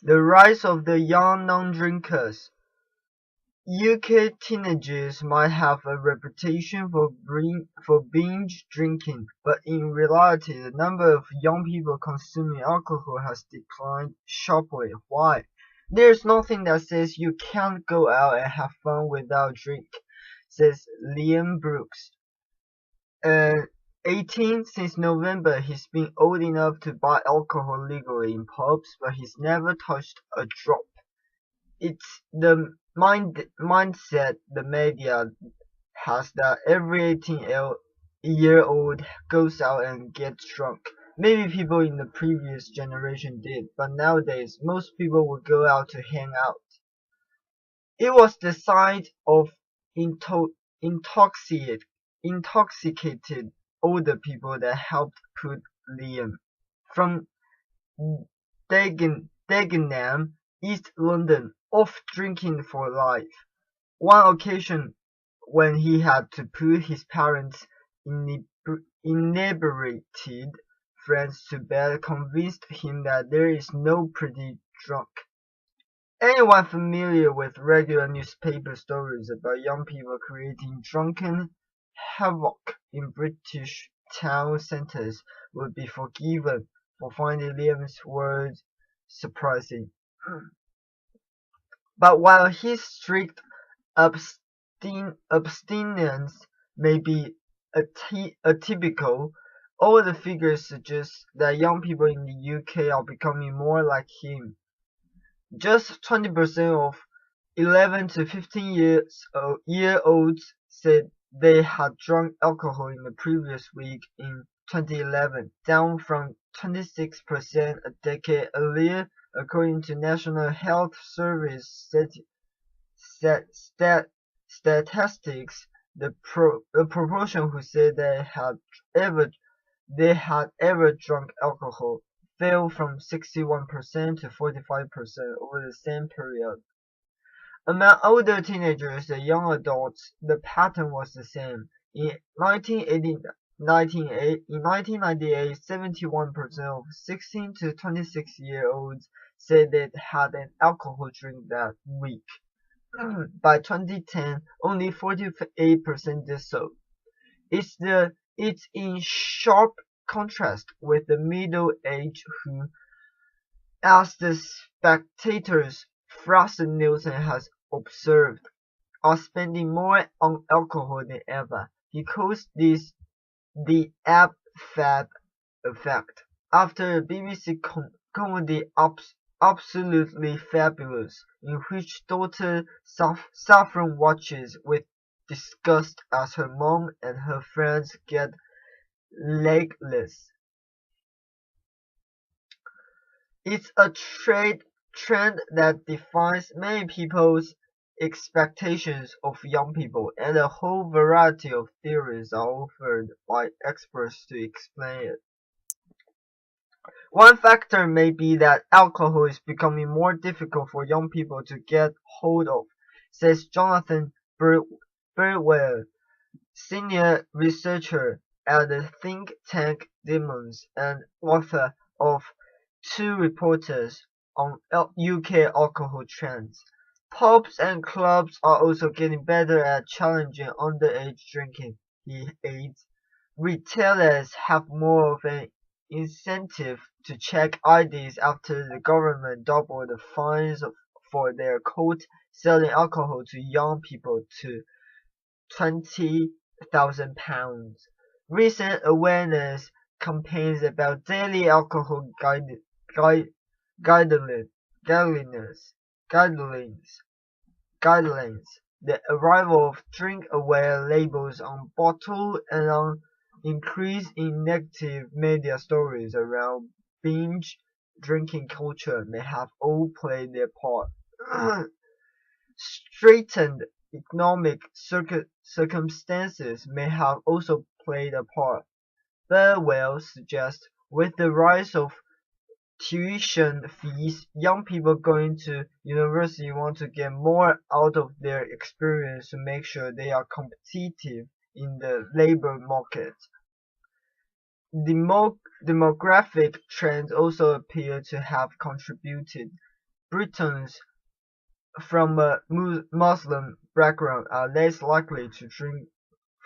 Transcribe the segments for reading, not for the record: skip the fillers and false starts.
The rise of the young non-drinkers. UK teenagers might have a reputation for binge drinking, but in reality the number of young people consuming alcohol has declined sharply. Why? There's nothing that says you can't go out and have fun without a drink, says Liam Brooks. 18 since November, he's been old enough to buy alcohol legally in pubs, but he's never touched a drop. It's the mindset the media has that every 18-year-old goes out and gets drunk. Maybe people in the previous generation did, but nowadays most people will go out to hang out. It was the sight of intoxicated older people that helped put Liam from Dagenham, East London, off drinking for life. One occasion when he had to put his parents' inebriated friends to bed convinced him that there is no pretty drunk. Anyone familiar with regular newspaper stories about young people creating drunken havoc in British town centres would be forgiven for finding Liam's words surprising. But while his strict abstinence may be atypical, all the figures suggest that young people in the UK are becoming more like him. Just 20% of 11 to 15-year-olds said they had drunk alcohol in the previous week in 2011, down from 26% a decade earlier, according to National Health Service statistics. The proportion who said they had ever drunk alcohol fell from 61% to 45% over the same period. Among older teenagers and young adults, the pattern was the same. In 1998, 71% of 16 to 26-year-olds said they'd had an alcohol drink that week. By 2010, only 48% did so. It's in sharp contrast with the middle-aged who, as the Spectator's Fraser Nielsen has observed, are spending more on alcohol than ever. He calls this the ab-fab effect, after a BBC comedy Absolutely Fabulous, in which daughter Saffron watches with disgust as her mom and her friends get legless. It's a trend that defines many people's expectations of young people, and a whole variety of theories are offered by experts to explain it. One factor may be that alcohol is becoming more difficult for young people to get hold of, says Jonathan Birdwell, senior researcher at the think tank Demons and author of 2 reporters on UK alcohol trends. Pubs and clubs are also getting better at challenging underage drinking, he adds. Retailers have more of an incentive to check IDs after the government doubled the fines for their quote selling alcohol to young people to £20,000. Recent awareness campaigns about daily alcohol guidelines, the arrival of drink-aware labels on bottles, and an increase in negative media stories around binge drinking culture may have all played their part. Straitened economic circumstances may have also played a part. Burwell suggests, with the rise of tuition fees, young people going to university want to get more out of their experience to make sure they are competitive in the labor market. Demographic trends also appear to have contributed. Britons from a Muslim background are less likely to drink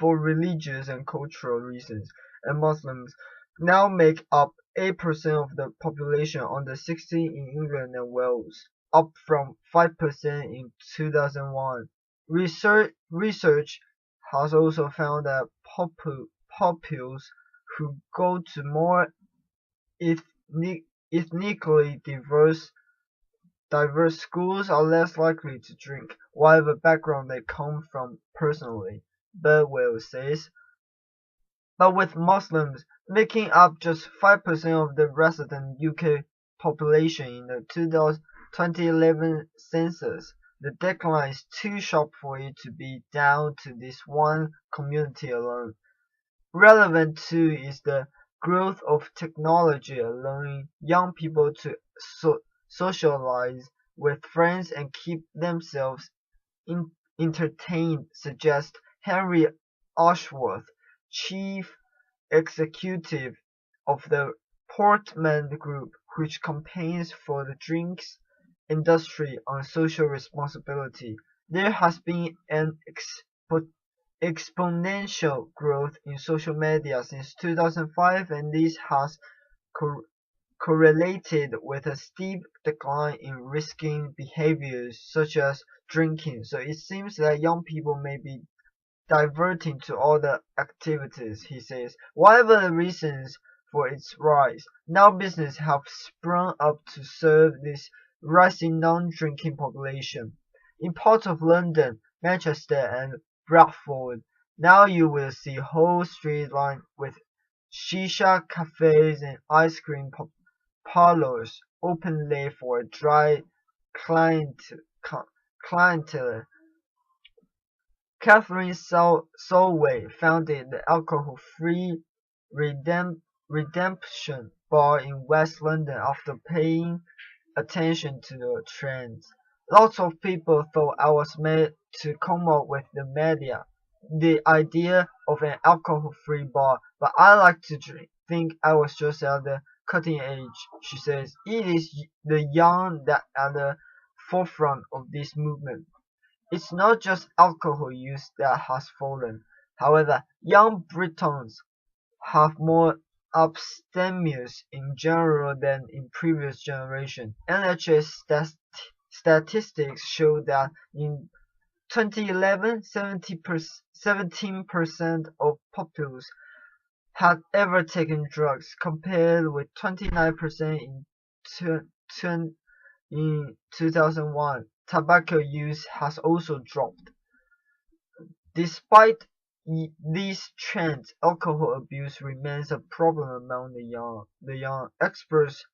for religious and cultural reasons, and Muslims now make up 8% of the population under 16 in England and Wales, up from 5% in 2001. Research has also found that pupils who go to more ethnically diverse schools are less likely to drink, whatever background they come from personally, Birdwell says. But with Muslims making up just 5% of the resident UK population in the 2011 census, the decline is too sharp for it to be down to this one community alone. Relevant too is the growth of technology allowing young people to socialize with friends and keep themselves entertained, suggests Henry Ashworth, chief executive of the Portman Group, which campaigns for the drinks industry on social responsibility. There has been an exponential growth in social media since 2005, and this has correlated with a steep decline in risky behaviors such as drinking. So it seems that young people may be diverting to other activities, he says. Whatever the reasons for its rise, now businesses have sprung up to serve this rising non-drinking population. In parts of London, Manchester and Bradford, now you will see whole streets lined with shisha cafes and ice cream parlours openly for dry clientele. Catherine Solway founded the alcohol-free Redemption Bar in West London after paying attention to the trends. Lots of people thought I was made to come up with the idea of an alcohol-free bar, but I like to think I was just at the cutting edge, she says. It is the young that are at the forefront of this movement. It's not just alcohol use that has fallen. However, young Britons have more abstemious in general than in previous generations. NHS statistics show that in 2011, 17% of pupils had ever taken drugs, compared with 29% in 2001. Tobacco use has also dropped. Despite these trends, alcohol abuse remains a problem among the young. Experts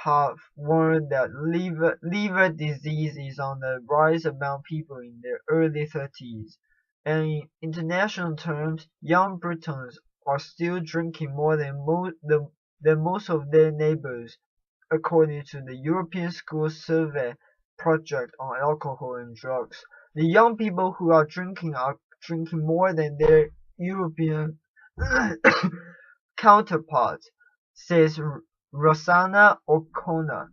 have warned that liver disease is on the rise among people in their early 30s. And in international terms, young Britons are still drinking more than most of their neighbours, according to the European School Survey project on alcohol and drugs. The young people who are drinking more than their European counterparts, says Rosanna O'Connor,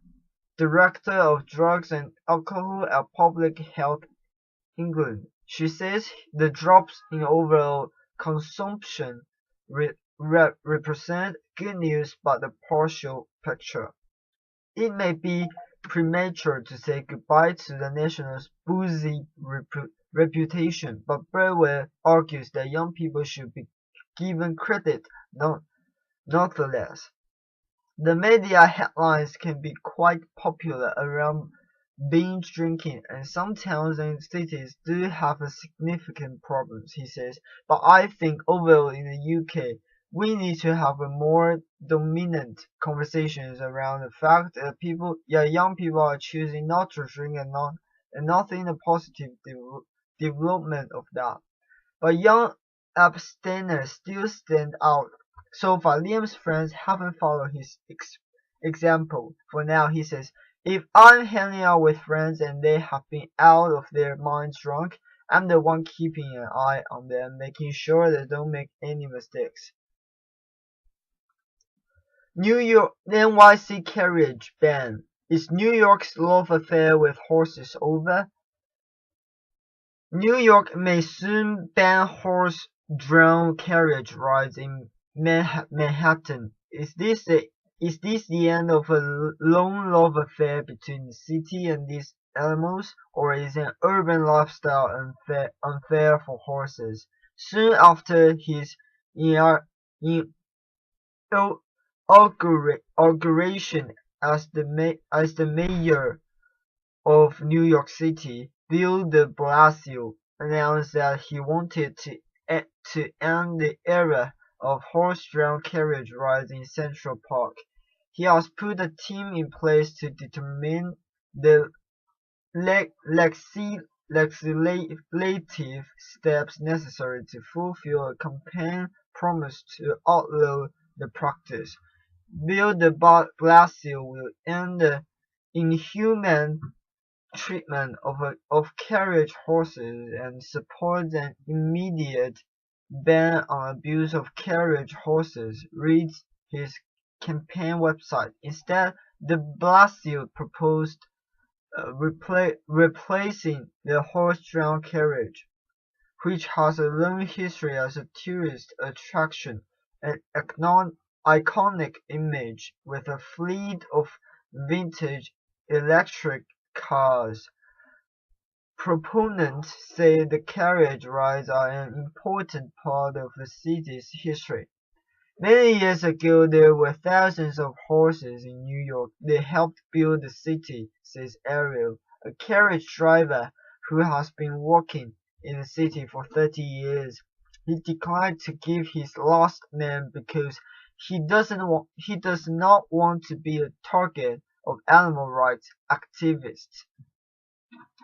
Director of Drugs and Alcohol at Public Health England. She says the drops in overall consumption represent good news but a partial picture. It may be premature to say goodbye to the nation's boozy reputation, but Burwell argues that young people should be given credit nonetheless. The media headlines can be quite popular around binge drinking, and some towns and cities do have a significant problems, he says, but I think overall in the UK, we need to have a more dominant conversations around the fact that young people are choosing not to drink and nothing a positive development of that. But young abstainers still stand out. So far, Liam's friends haven't followed his example. For now, he says, if I'm hanging out with friends and they have been out of their minds drunk, I'm the one keeping an eye on them, making sure they don't make any mistakes. New York NYC carriage ban. Is New York's love affair with horses over? New York may soon ban horse-drawn carriage rides in Manhattan. Is this the end of a long love affair between the city and these animals, or is an urban lifestyle unfair for horses? Soon after his ina- in- inauguration as the mayor of New York City, Bill de Blasio announced that he wanted to end the era of horse-drawn carriage rides in Central Park. He has put a team in place to determine the legislative steps necessary to fulfill a campaign promise to outlaw the practice. Bill de Blasio will end the inhuman treatment of carriage horses and supports an immediate ban on abuse of carriage horses, reads his campaign website. Instead, de Blasio proposed replacing the horse-drawn carriage, which has a long history as a tourist attraction, an iconic image, with a fleet of vintage electric cars. Proponents say the carriage rides are an important part of the city's history. Many years ago there were thousands of horses in New York. They helped build the city, says Ariel, a carriage driver who has been working in the city for 30 years. He declined to give his last name because he does not want to be a target of animal rights activists.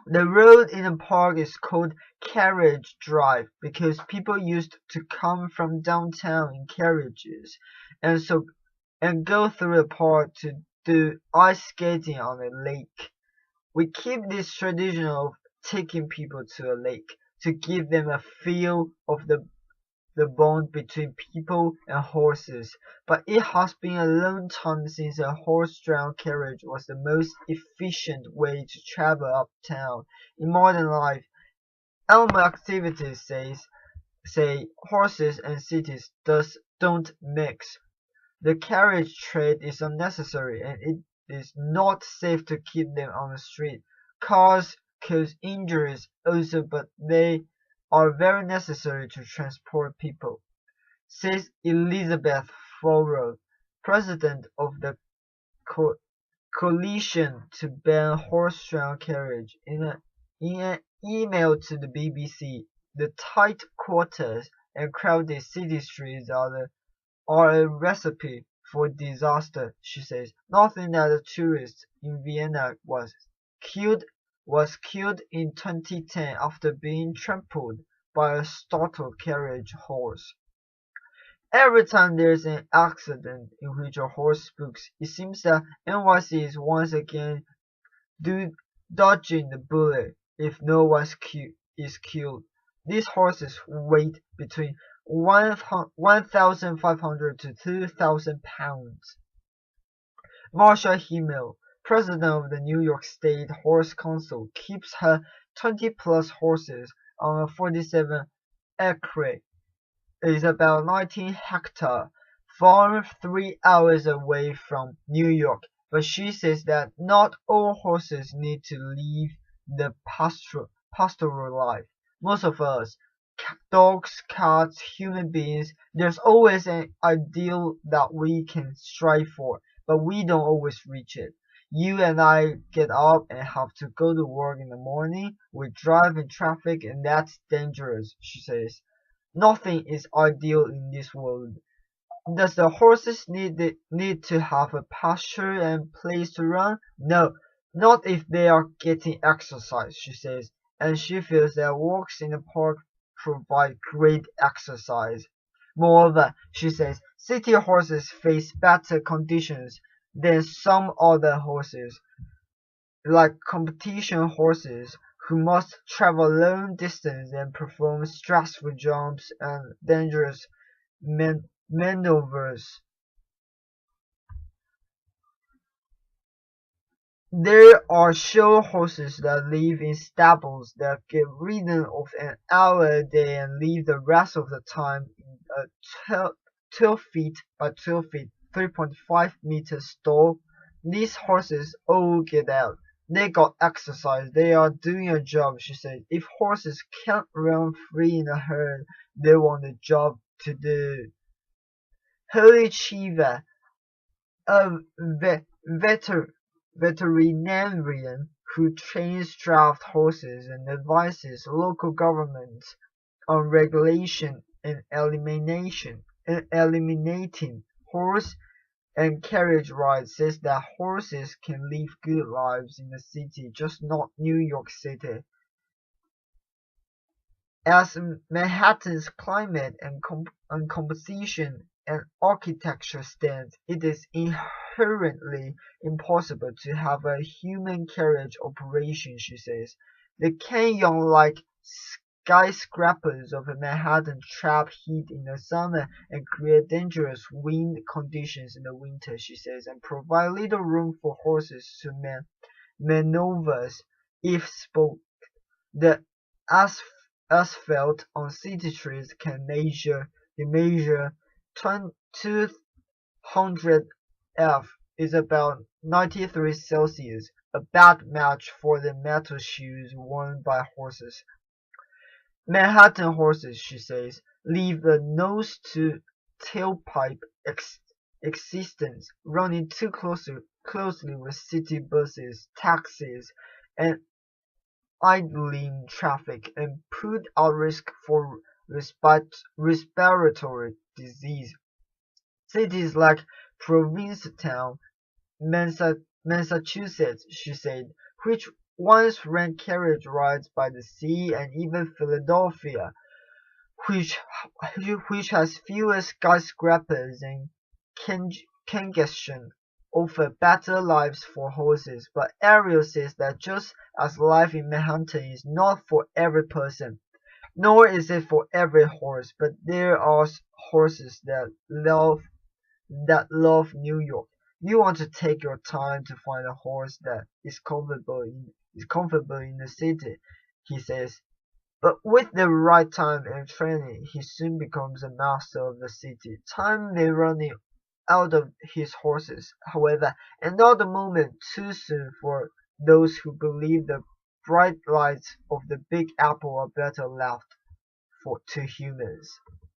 The road in the park is called Carriage Drive because people used to come from downtown in carriages and go through the park to do ice skating on a lake. We keep this tradition of taking people to a lake to give them a feel of the bond between people and horses, but it has been a long time since a horse-drawn carriage was the most efficient way to travel uptown. In modern life, animal activities say horses and cities thus don't mix. The carriage trade is unnecessary and it is not safe to keep them on the street. Cars cause injuries also, but they are very necessary to transport people, says Elizabeth Furrow, president of the co coalition to ban horse-drawn carriage. In an email to the BBC, the tight quarters and crowded city streets are a recipe for disaster, she says. Nothing that a tourist in Vienna killed was killed in 2010 after being trampled by a startled carriage horse. Every time there's an accident in which a horse spooks, it seems that NYC is once again dodging the bullet if no one is killed. These horses weigh between 1,500 to 2,000 pounds. Marcia Himmel, president of the New York State Horse Council, keeps her 20-plus horses on a 47-acre is about 19-hectare farm 3 hours away from New York, but she says that not all horses need to live the pastoral life. Most of us, dogs, cats, human beings, there's always an ideal that we can strive for, but we don't always reach it. You and I get up and have to go to work in the morning. We drive in traffic and that's dangerous, she says. Nothing is ideal in this world. Does the horses need to have a pasture and place to run? No, not if they are getting exercise, she says, and she feels that walks in the park provide great exercise. Moreover, she says, city horses face better conditions than some other horses, like competition horses, who must travel long distance and perform stressful jumps and dangerous maneuvers. There are show horses that live in stables that get ridden off an hour a day and live the rest of the time in a 12 feet by 12 feet, 3.5 meters stall. These horses all get out. They got exercise. They are doing a job, she said. If horses can't run free in a herd, they want a job to do. Holy Shiva, a veterinarian who trains draft horses and advises local governments on regulation and eliminating horse and carriage rides, says that horses can live good lives in the city, just not New York City. As Manhattan's climate and composition and architecture stand, it is inherently impossible to have a human carriage operation, she says. The canyon-like skyscrapers of Manhattan trap heat in the summer and create dangerous wind conditions in the winter, she says, and provide little room for horses to maneuvers if spoke. The asphalt on city streets can measure 200 F is about 93 Celsius, a bad match for the metal shoes worn by horses. Manhattan horses, she says, live a nose-to-tailpipe existence, running too closely with city buses, taxis, and idling traffic, and put at risk for respiratory disease. Cities like Provincetown, Massachusetts, she said, which once ran carriage rides by the sea, and even Philadelphia, which has fewer skyscrapers and congestion, offer better lives for horses. But Ariel says that just as life in Manhattan is not for every person, nor is it for every horse, but there are horses that love New York. You want to take your time to find a horse that is comfortable in the city, he says. But with the right time and training, he soon becomes a master of the city. Time may run out of his horses, however, and not a moment too soon for those who believe the bright lights of the Big Apple are better left to humans.